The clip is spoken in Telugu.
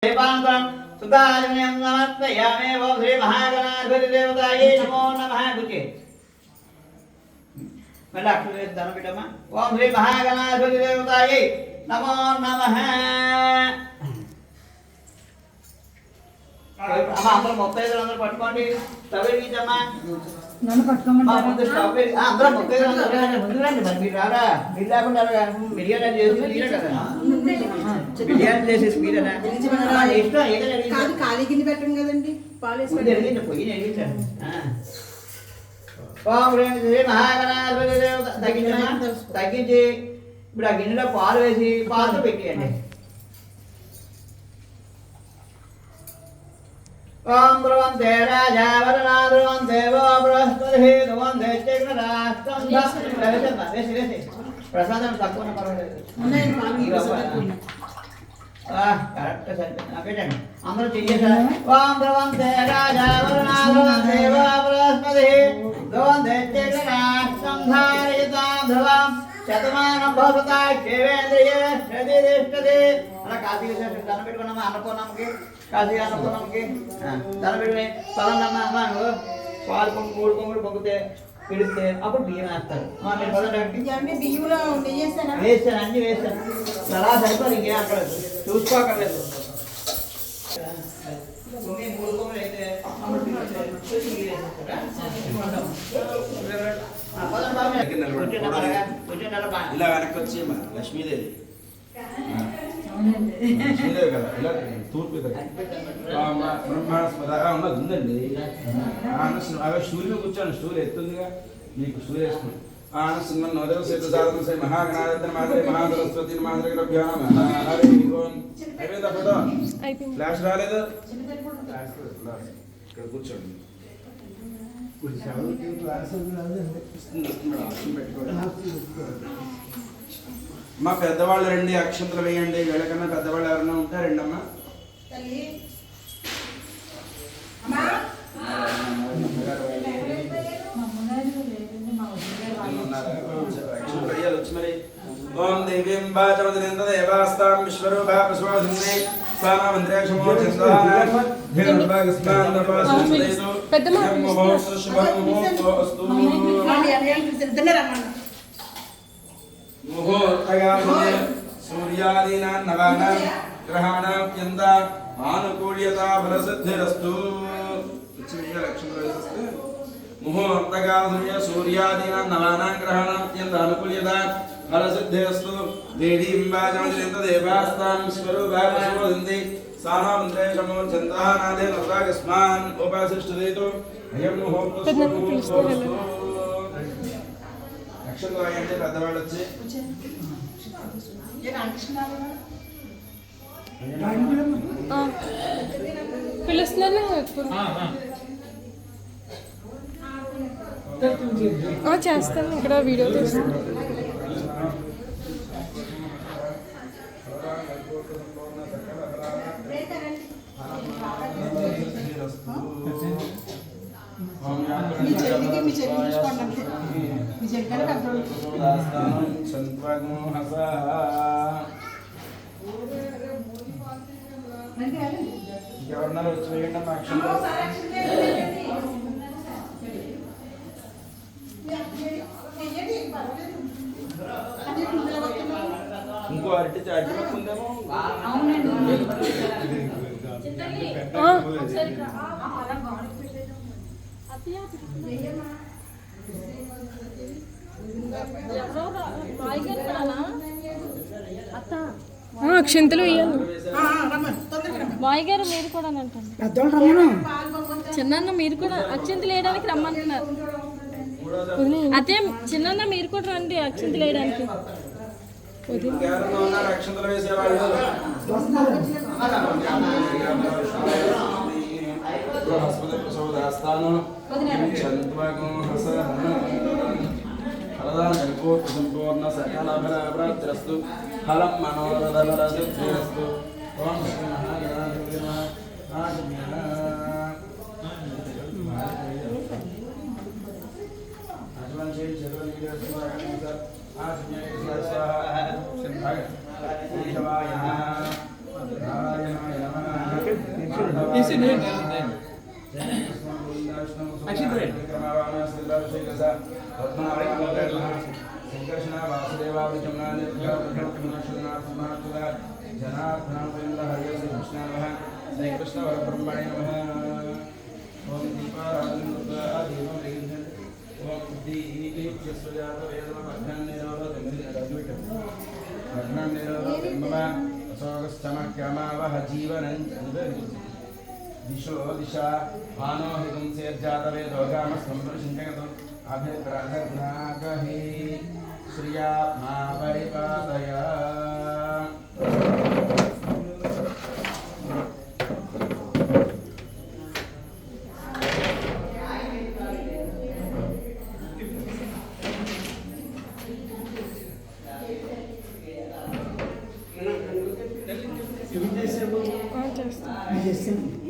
सुताजम्यं नमस्पयामे ओम श्री महागणाधिपतिदेवतायै नमो नमः गुचे मला अक्षरे दान बिटमा ओम श्री महागणाधिपतिदेवतायै नमो नमः అమ్మా అందరూ 35 అందరూ పట్టుకోండి స్టవ్ వెలిగించమ్మా నన్ను పట్టుకోమంటారా ముందు స్టవ్ వెలిగి అందరూ 35 ముందు రండి మరి మీరు రారా మీరు లేకుండా బిర్యానీ చేసి మీరే కదా బిర్యానీ చేసేసి మీరేనా ఇష్టం ఏదైనా కాదు ఖాళీ గిన్నె పెట్టం కదండి పాలేసి వెలిగించండి పొయ్యి వెలిగించండి ఓం శ్రీ మహాగణాధిపతి దేవత తగ్గించమ్మా తగ్గించి ఇప్పుడు ఆ గిన్నెలో పాలు వేసి పాలతో పెట్టేయండి ओम ब्रह्मते राजा वरना ब्रह्मते वो बृहस्पति ध्रुवंते चक्रराष्ट्रं वेसे प्रसादం తక్కువనే పర్వాలేదు కరెక్ట్ సరిపోయింది పెట్టండి అందరూ చెయ్యేసారు ఓం బ్రహ్మతే రాజా వరనా బ్రహ్మతే वो बृहस्पति ध्रुवंते चक्रराष्ट्रं धारयतां ध्रुवं శతమానం భవతా కేవేంద్రియ శ్రద్ధేష్టదే అలా కాశీ విశేషం దండం పెట్టుకున్నామా అన్నపూర్ణమ్మకి కాశీ అన్నపూర్ణమ్మకి దండం పెట్టుకుని పదన్నమ్మ పాలు పొంగు 3 పొంగులు పొంగితే పిడితే అప్పుడు బియ్యం వేస్తారు మీరు పదండి బియ్యంలో నెయ్యి వేస్తాను అన్ని వేస్తాను అలా సరిపోదు ఇంకేం అక్కడ చూసుకోకర్లేదు 3 పొంగులు అయితే ఇలా వెనక్కి వచ్చి లక్ష్మీదేవి లక్ష్మీదేవి కదా ఇలా తూర్పు బ్రహ్మాస్పద ఉన్నది ఉందండి అవి స్టూల్ కూర్చోండి స్టూల్ ఎత్తుందిగా మీకు స్టూల్ వేసుకుని ఆనసింహన్ నోదర సేతు సాధన సై మహాగణాధిపతి మాధవి మహాసరస్వతి మాధవిభ్యో అయిపోయిందా ఫోటో ఫ్లాష్ రాలేదు ఇక్కడ కూర్చోండి మా పెద్దవాళ్ళు రండి అక్షంతలు వేయండి వీళ్ళకన్నా పెద్దవాళ్ళు ఎవరైనా ఉంటే రండి అమ్మా వచ్చి మరి ఓం దేవీం వాచమదినేంద్ర దేవాస్తాం విశ్వరూపా ప్రసవసిందే స్వామంద్రేక్షమో చంద్రానాం ధీర్భాగస్మాన్ నపాసందేదు ముహూర్త శుభముహూర్తో అస్తు ముహూర్తయామనే సూర్యాదీనాం నవానాం గ్రహాణాం యంద ఆనుకూల్యతా ఫలసిద్ధిరస్తు ముహూర్తగాధుర్య సూర్యాదీనాం నవానాం గ్రహాణాం యంద ఆనుకూల్యతా ఫలసిద్ధిరస్తు దేవీం వాచమదినేంద్ర దేవాస్తాం విశ్వరూపా ప్రసవసిందే సానామంద్రేషమో చంద్రానాదే నవాగస్మాన్ ఉపాసిష్ఠదేతు అయం ముహూర్త అక్షంతలు అయ్యంటే పెద్దవాళ్ళు వచ్చి పిలుస్తున్నాను చేస్తాను ఇక్కడ వీడియో తీస్తాను ఎవరన్నా వచ్చి వేయండి మా ఇంకో అరటి అడ్డు ఉందేమో అక్షంతలు వేయాలి బాయ్ గారు మీరు కూడా అంటారు చిన్న మీరు కూడా అక్షంతలు వేయడానికి రమ్మంటున్నారు అదే చిన్న మీరు కూడా రండి అక్షంతలు వేయడానికి సంపూర్ణ సకల ఫలప్రాప్తిరస్తు ఫలం మనోరథరసిద్ధిరస్తు ఓం శ్రీ మహాగణాధిపతి నారాయణాయ నమః दिशो दिशा भानो हितं सेर्जातवे दोगामस्संप्रशिञ्चगतो अभिप्रार्थनागहि श्रिया मा परिपादया చేస్తాను